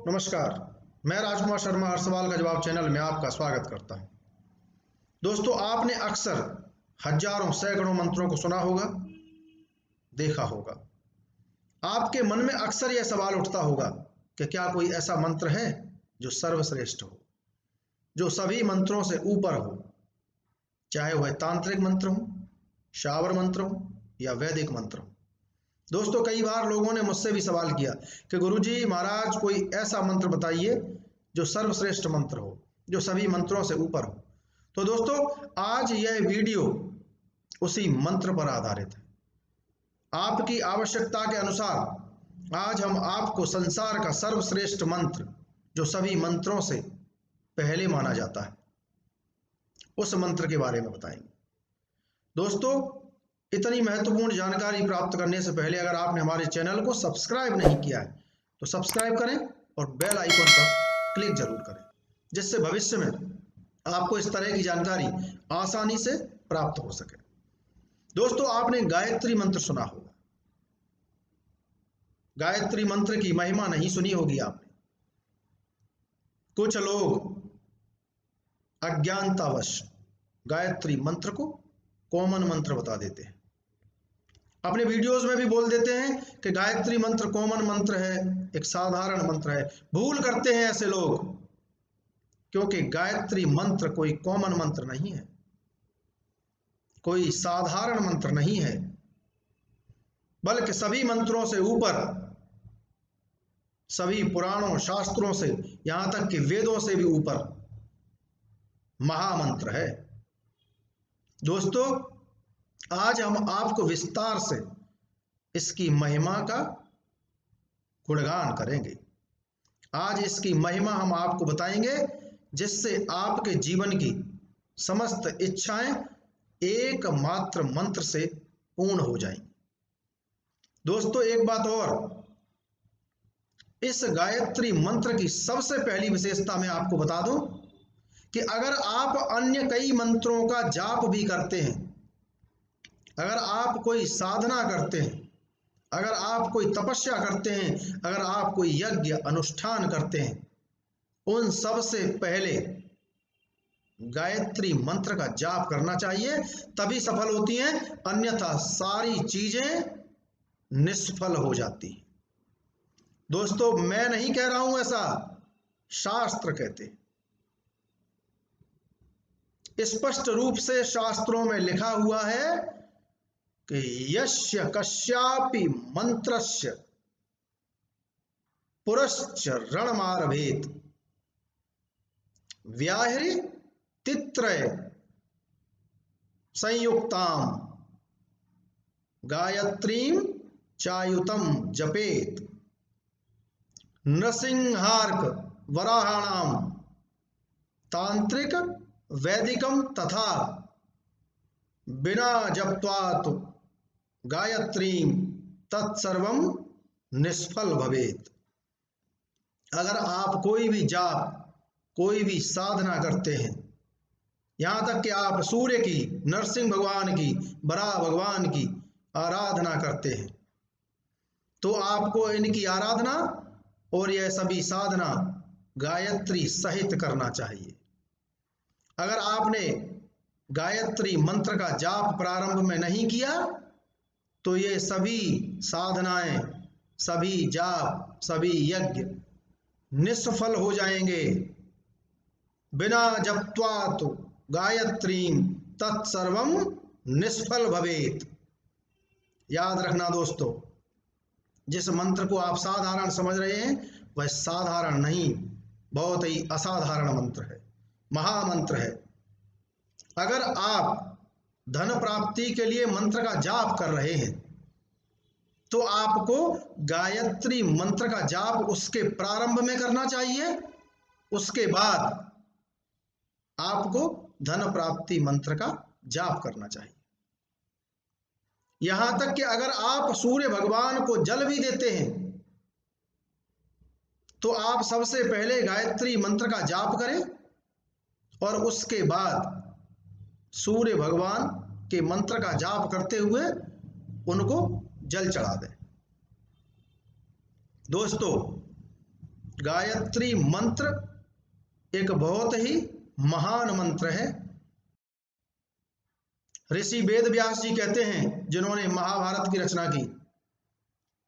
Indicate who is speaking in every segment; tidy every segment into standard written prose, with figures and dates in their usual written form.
Speaker 1: नमस्कार। मैं राजकुमार शर्मा हर सवाल का जवाब चैनल में आपका स्वागत करता हूं। दोस्तों, आपने अक्सर हजारों सैकड़ों मंत्रों को सुना होगा, देखा होगा। आपके मन में अक्सर यह सवाल उठता होगा कि क्या कोई ऐसा मंत्र है जो सर्वश्रेष्ठ हो, जो सभी मंत्रों से ऊपर हो, चाहे वह तांत्रिक मंत्र हो, शावर मंत्र हो या वैदिक मंत्र हो। दोस्तों, कई बार लोगों ने मुझसे भी सवाल किया कि गुरुजी महाराज कोई ऐसा मंत्र बताइए जो सर्वश्रेष्ठ मंत्र हो, जो सभी मंत्रों से ऊपर हो। तो दोस्तों, आज यह वीडियो उसी मंत्र पर आधारित है। आपकी आवश्यकता के अनुसार आज हम आपको संसार का सर्वश्रेष्ठ मंत्र, जो सभी मंत्रों से पहले माना जाता है, उस मंत्र के बारे में बताएंगे। दोस्तों, इतनी महत्वपूर्ण जानकारी प्राप्त करने से पहले अगर आपने हमारे चैनल को सब्सक्राइब नहीं किया है तो सब्सक्राइब करें और बेल आइकन पर क्लिक जरूर करें, जिससे भविष्य में आपको इस तरह की जानकारी आसानी से प्राप्त हो सके। दोस्तों, आपने गायत्री मंत्र सुना होगा। गायत्री मंत्र की महिमा नहीं सुनी होगी आपने। कुछ लोग अज्ञानतावश गायत्री मंत्र को कॉमन मंत्र बता देते हैं। अपने वीडियोस में भी बोल देते हैं कि गायत्री मंत्र कॉमन मंत्र है, एक साधारण मंत्र है। भूल करते हैं ऐसे लोग, क्योंकि गायत्री मंत्र कोई कॉमन मंत्र नहीं है, कोई साधारण मंत्र नहीं है, बल्कि सभी मंत्रों से ऊपर, सभी पुराणों शास्त्रों से, यहां तक कि वेदों से भी ऊपर महामंत्र है। दोस्तों, आज हम आपको विस्तार से इसकी महिमा का गुणगान करेंगे। आज इसकी महिमा हम आपको बताएंगे, जिससे आपके जीवन की समस्त इच्छाएं एकमात्र मंत्र से पूर्ण हो जाएंगी। दोस्तों, एक बात और, इस गायत्री मंत्र की सबसे पहली विशेषता मैं आपको बता दूं कि अगर आप अन्य कई मंत्रों का जाप भी करते हैं, अगर आप कोई साधना करते हैं, अगर आप कोई तपस्या करते हैं, अगर आप कोई यज्ञ अनुष्ठान करते हैं, उन सब से पहले गायत्री मंत्र का जाप करना चाहिए, तभी सफल होती हैं, अन्यथा सारी चीजें निष्फल हो जाती हैं। दोस्तों, मैं नहीं कह रहा हूं ऐसा, शास्त्र कहते हैं। स्पष्ट रूप से शास्त्रों में लिखा हुआ है कि यस्य कस्यापि मंत्रस्य पुरश्च रणमारभेत व्याहृ तित्रय संयुक्ताम गायत्रीम चायुतम जपेत नृसिंहार्क वराहाणाम तांत्रिक वैदिकम तथा बिना जप्त्वात् गायत्रीम तत्सर्वम निष्फल भवेत। अगर आप कोई भी जाप, कोई भी साधना करते हैं, यहां तक कि आप सूर्य की, नरसिंह भगवान की, बराह भगवान की आराधना करते हैं, तो आपको इनकी आराधना और यह सभी साधना गायत्री सहित करना चाहिए। अगर आपने गायत्री मंत्र का जाप प्रारंभ में नहीं किया तो ये सभी साधनाएं, सभी जाप, सभी यज्ञ निष्फल हो जाएंगे। बिना जप्त्वात् गायत्रीम तत्सर्वम निष्फल भवेत। याद रखना दोस्तों, जिस मंत्र को आप साधारण समझ रहे हैं वह साधारण नहीं, बहुत ही असाधारण मंत्र है, महामंत्र है। अगर आप धन प्राप्ति के लिए मंत्र का जाप कर रहे हैं तो आपको गायत्री मंत्र का जाप उसके प्रारंभ में करना चाहिए, उसके बाद आपको धन प्राप्ति मंत्र का जाप करना चाहिए। यहां तक कि अगर आप सूर्य भगवान को जल भी देते हैं तो आप सबसे पहले गायत्री मंत्र का जाप करें और उसके बाद सूर्य भगवान के मंत्र का जाप करते हुए उनको जल चढ़ा दें। दोस्तों, गायत्री मंत्र एक बहुत ही महान मंत्र है। ऋषि वेद व्यास जी कहते हैं, जिन्होंने महाभारत की रचना की,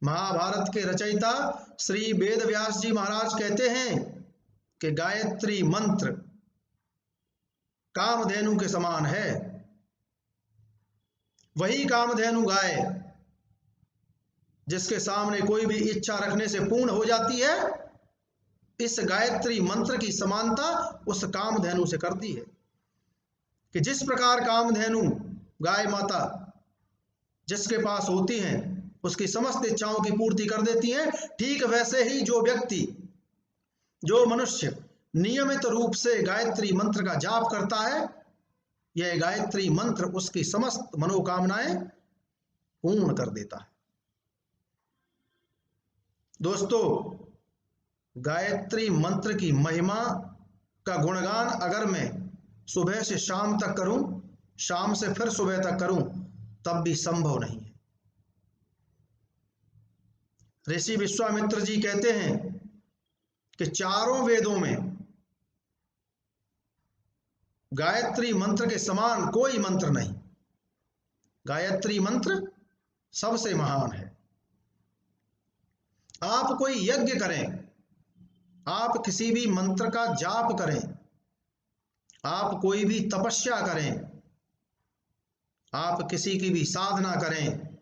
Speaker 1: महाभारत के रचयिता श्री वेद व्यास जी महाराज कहते हैं कि गायत्री मंत्र कामधेनु के समान है। वही कामधेनु गाय जिसके सामने कोई भी इच्छा रखने से पूर्ण हो जाती है, इस गायत्री मंत्र की समानता उस कामधेनु से करती है कि जिस प्रकार कामधेनु गाय माता जिसके पास होती हैं उसकी समस्त इच्छाओं की पूर्ति कर देती हैं, ठीक वैसे ही जो व्यक्ति, जो मनुष्य नियमित रूप से गायत्री मंत्र का जाप करता है, यह गायत्री मंत्र उसकी समस्त मनोकामनाएं पूर्ण कर देता है। दोस्तों, गायत्री मंत्र की महिमा का गुणगान अगर मैं सुबह से शाम तक करूं, शाम से फिर सुबह तक करूं, तब भी संभव नहीं है। ऋषि विश्वामित्र जी कहते हैं कि चारों वेदों में गायत्री मंत्र के समान कोई मंत्र नहीं। गायत्री मंत्र सबसे महान है। आप कोई यज्ञ करें, आप किसी भी मंत्र का जाप करें, आप कोई भी तपस्या करें, आप किसी की भी साधना करें,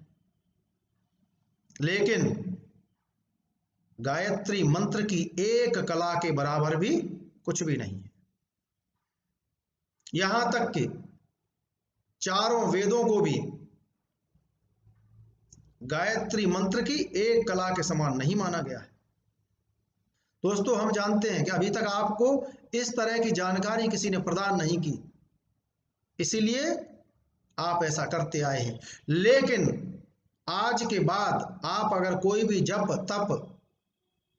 Speaker 1: लेकिन गायत्री मंत्र की एक कला के बराबर भी कुछ भी नहीं है। यहां तक कि चारों वेदों को भी गायत्री मंत्र की एक कला के समान नहीं माना गया है। दोस्तों, हम जानते हैं कि अभी तक आपको इस तरह की जानकारी किसी ने प्रदान नहीं की, इसीलिए आप ऐसा करते आए हैं। लेकिन आज के बाद आप अगर कोई भी जप तप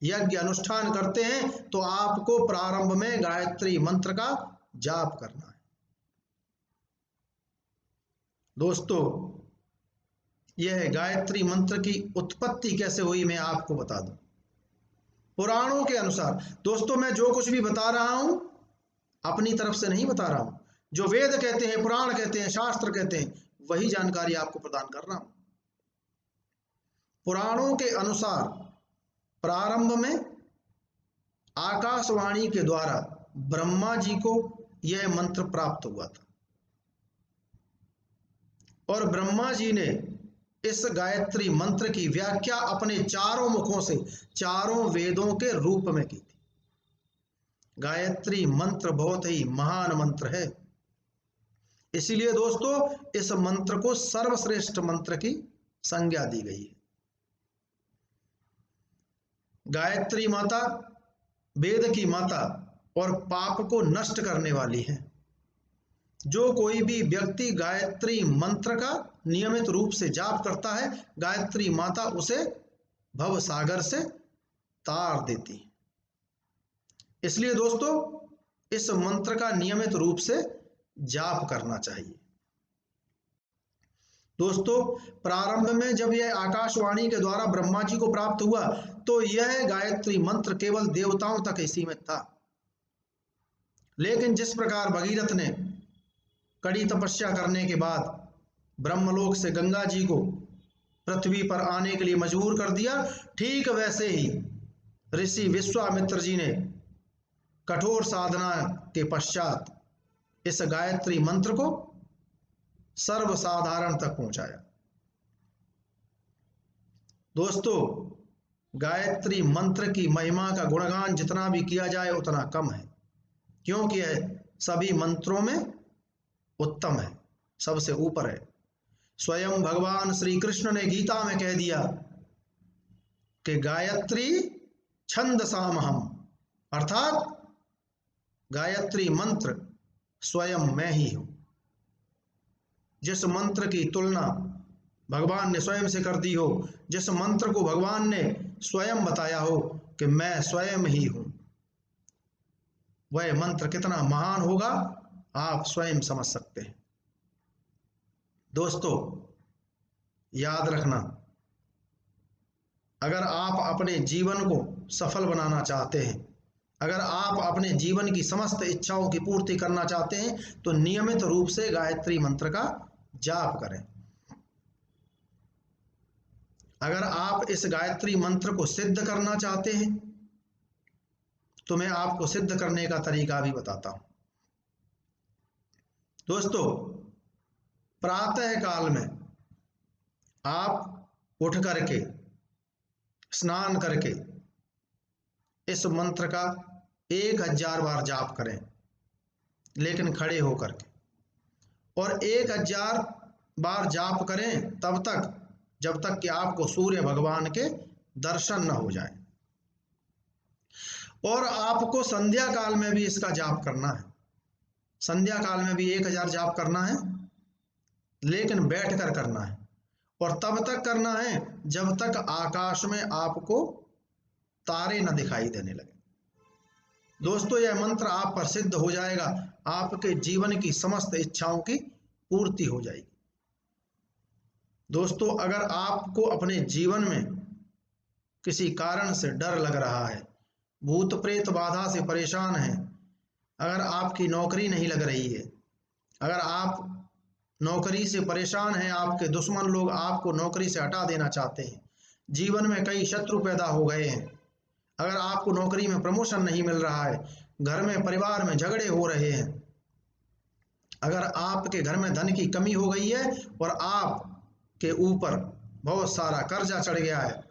Speaker 1: यज्ञ अनुष्ठान करते हैं तो आपको प्रारंभ में गायत्री मंत्र का जाप करना है। दोस्तों, यह गायत्री मंत्र की उत्पत्ति कैसे हुई मैं आपको बता दूं। पुराणों के अनुसार, दोस्तों मैं जो कुछ भी बता रहा हूं अपनी तरफ से नहीं बता रहा हूं, जो वेद कहते हैं, पुराण कहते हैं, शास्त्र कहते हैं, वही जानकारी आपको प्रदान कर रहा हूं। पुराणों के अनुसार प्रारंभ में आकाशवाणी के द्वारा ब्रह्मा जी को यह मंत्र प्राप्त हुआ था और ब्रह्मा जी ने इस गायत्री मंत्र की व्याख्या अपने चारों मुखों से चारों वेदों के रूप में की थी। गायत्री मंत्र बहुत ही महान मंत्र है, इसीलिए दोस्तों इस मंत्र को सर्वश्रेष्ठ मंत्र की संज्ञा दी गई है। गायत्री माता वेद की माता और पाप को नष्ट करने वाली है। जो कोई भी व्यक्ति गायत्री मंत्र का नियमित रूप से जाप करता है, गायत्री माता उसे भव सागर से तार देती है। इसलिए दोस्तों इस मंत्र का नियमित रूप से जाप करना चाहिए। दोस्तों, प्रारंभ में जब यह आकाशवाणी के द्वारा ब्रह्मा जी को प्राप्त हुआ तो यह गायत्री मंत्र केवल देवताओं तक ही सीमित था। लेकिन जिस प्रकार भगीरथ ने कड़ी तपस्या करने के बाद ब्रह्मलोक से गंगा जी को पृथ्वी पर आने के लिए मजबूर कर दिया, ठीक वैसे ही ऋषि विश्वामित्र जी ने कठोर साधना के पश्चात इस गायत्री मंत्र को सर्वसाधारण तक पहुंचाया। दोस्तों, गायत्री मंत्र की महिमा का गुणगान जितना भी किया जाए उतना कम है, क्योंकि यह सभी मंत्रों में उत्तम है, सबसे ऊपर है। स्वयं भगवान श्री कृष्ण ने गीता में कह दिया कि गायत्री छंदसामहम, अर्थात गायत्री मंत्र स्वयं मैं ही हूं। जिस मंत्र की तुलना भगवान ने स्वयं से कर दी हो, जिस मंत्र को भगवान ने स्वयं बताया हो कि मैं स्वयं ही हूं, वह मंत्र कितना महान होगा आप स्वयं समझ सकते हैं। दोस्तों, याद रखना, अगर आप अपने जीवन को सफल बनाना चाहते हैं, अगर आप अपने जीवन की समस्त इच्छाओं की पूर्ति करना चाहते हैं, तो नियमित रूप से गायत्री मंत्र का जाप करें। अगर आप इस गायत्री मंत्र को सिद्ध करना चाहते हैं, तो मैं आपको सिद्ध करने का तरीका भी बताता हूं। दोस्तों, प्रातः काल में आप उठ करके स्नान करके इस मंत्र का 1000 बार जाप करें, लेकिन खड़े होकर के, और 1000 बार जाप करें तब तक जब तक कि आपको सूर्य भगवान के दर्शन न हो जाए। और आपको संध्या काल में भी इसका जाप करना है। संध्या काल में भी 1000 जाप करना है, लेकिन बैठकर करना है, और तब तक करना है जब तक आकाश में आपको तारे न दिखाई देने लगे। दोस्तों, यह मंत्र आप पर सिद्ध हो जाएगा, आपके जीवन की समस्त इच्छाओं की पूर्ति हो जाएगी। दोस्तों, अगर आपको अपने जीवन में किसी कारण से डर लग रहा है, भूत प्रेत बाधा से परेशान हैं, अगर आपकी नौकरी नहीं लग रही है, अगर आप नौकरी से परेशान हैं, आपके दुश्मन लोग आपको नौकरी से हटा देना चाहते हैं, जीवन में कई शत्रु पैदा हो गए हैं, अगर आपको नौकरी में प्रमोशन नहीं मिल रहा है, घर में परिवार में झगड़े हो रहे हैं, अगर आपके घर में धन की कमी हो गई है और आपके ऊपर बहुत सारा कर्जा चढ़ गया है,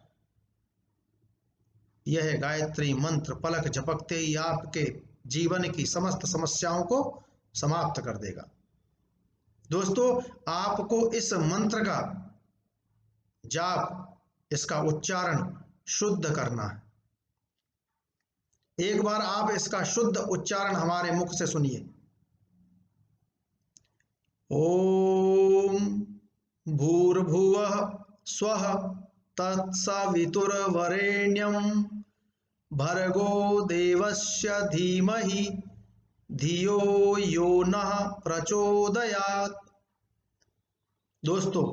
Speaker 1: यह गायत्री मंत्र पलक झपकते ही आपके जीवन की समस्त समस्याओं को समाप्त कर देगा। दोस्तों, आपको इस मंत्र का जाप, इसका उच्चारण शुद्ध करना है। एक बार आप इसका शुद्ध उच्चारण हमारे मुख से सुनिए। ओम भूर्भुवः स्वः तत्सवितुर्वरेण्यं भर्गो देवस्य धीमहि धियो यो नः प्रचोदयात्। दोस्तों,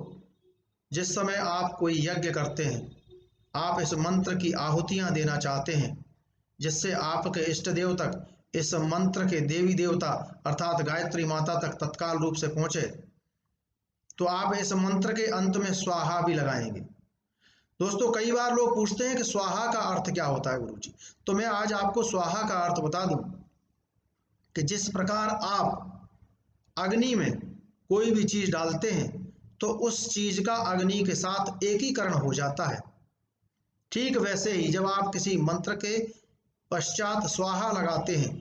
Speaker 1: जिस समय आप कोई यज्ञ करते हैं, आप इस मंत्र की आहुतियां देना चाहते हैं, जिससे आपके इष्ट देव तक इस मंत्र के देवी देवता अर्थात गायत्री माता तक तत्काल रूप से पहुंचे, तो आप इस मंत्र के अंत में स्वाहा भी लगाएंगे। दोस्तों, कई बार लोग पूछते हैं कि स्वाहा का अर्थ क्या होता है गुरुजी, तो मैं आज आपको स्वाहा का अर्थ बता दूं कि जिस प्रकार आप अग्नि में कोई भी चीज डालते हैं तो उस चीज का अग्नि के साथ एकीकरण हो जाता है, ठीक वैसे ही जब आप किसी मंत्र के पश्चात स्वाहा लगाते हैं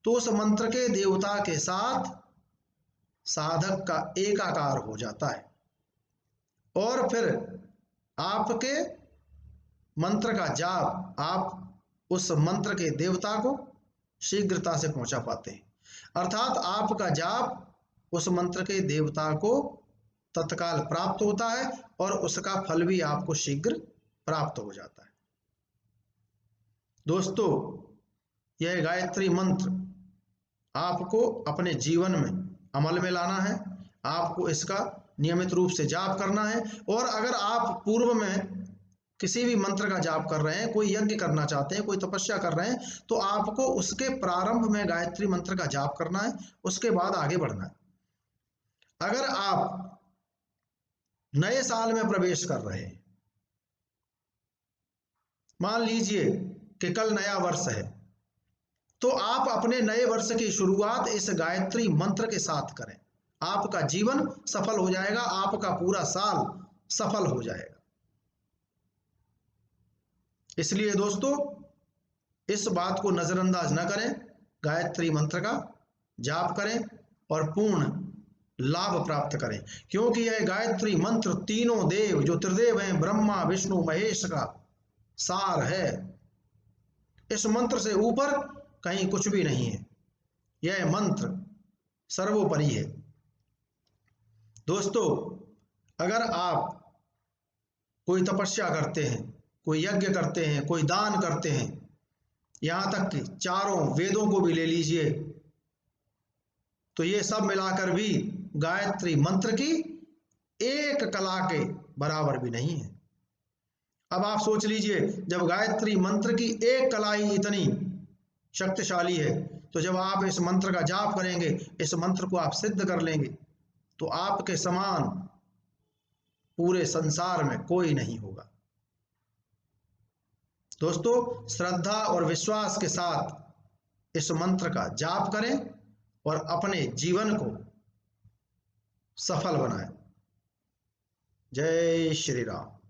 Speaker 1: तो उस मंत्र के देवता के साथ साधक का एकाकार हो जाता है, और फिर आपके मंत्र का जाप आप उस मंत्र के देवता को शीघ्रता से पहुंचा पाते हैं, अर्थात आपका जाप उस मंत्र के देवता को तत्काल प्राप्त होता है और उसका फल भी आपको शीघ्र प्राप्त हो जाता है। दोस्तों, यह गायत्री मंत्र आपको अपने जीवन में अमल में लाना है, आपको इसका नियमित रूप से जाप करना है। और अगर आप पूर्व में किसी भी मंत्र का जाप कर रहे हैं, कोई यज्ञ करना चाहते हैं, कोई तपस्या कर रहे हैं, तो आपको उसके प्रारंभ में गायत्री मंत्र का जाप करना है, उसके बाद आगे बढ़ना है। अगर आप नए साल में प्रवेश कर रहे हैं, मान लीजिए कि कल नया वर्ष है, तो आप अपने नए वर्ष की शुरुआत इस गायत्री मंत्र के साथ करें, आपका जीवन सफल हो जाएगा, आपका पूरा साल सफल हो जाएगा। इसलिए दोस्तों, इस बात को नजरअंदाज न करें, गायत्री मंत्र का जाप करें और पूर्ण लाभ प्राप्त करें, क्योंकि यह गायत्री मंत्र तीनों देव जो त्रिदेव हैं, ब्रह्मा विष्णु महेश का सार है। इस मंत्र से ऊपर कहीं कुछ भी नहीं है, यह मंत्र सर्वोपरि है। दोस्तों, अगर आप कोई तपस्या करते हैं, कोई यज्ञ करते हैं, कोई दान करते हैं, यहाँ तक कि चारों वेदों को भी ले लीजिए, तो ये सब मिलाकर भी गायत्री मंत्र की एक कला के बराबर भी नहीं है। अब आप सोच लीजिए, जब गायत्री मंत्र की एक कलाई इतनी शक्तिशाली है, तो जब आप इस मंत्र का जाप करेंगे, इस मंत्र को आप सिद्ध कर लेंगे, तो आपके समान पूरे संसार में कोई नहीं होगा। दोस्तों, श्रद्धा और विश्वास के साथ इस मंत्र का जाप करें और अपने जीवन को सफल बनाएं। जय श्री राम।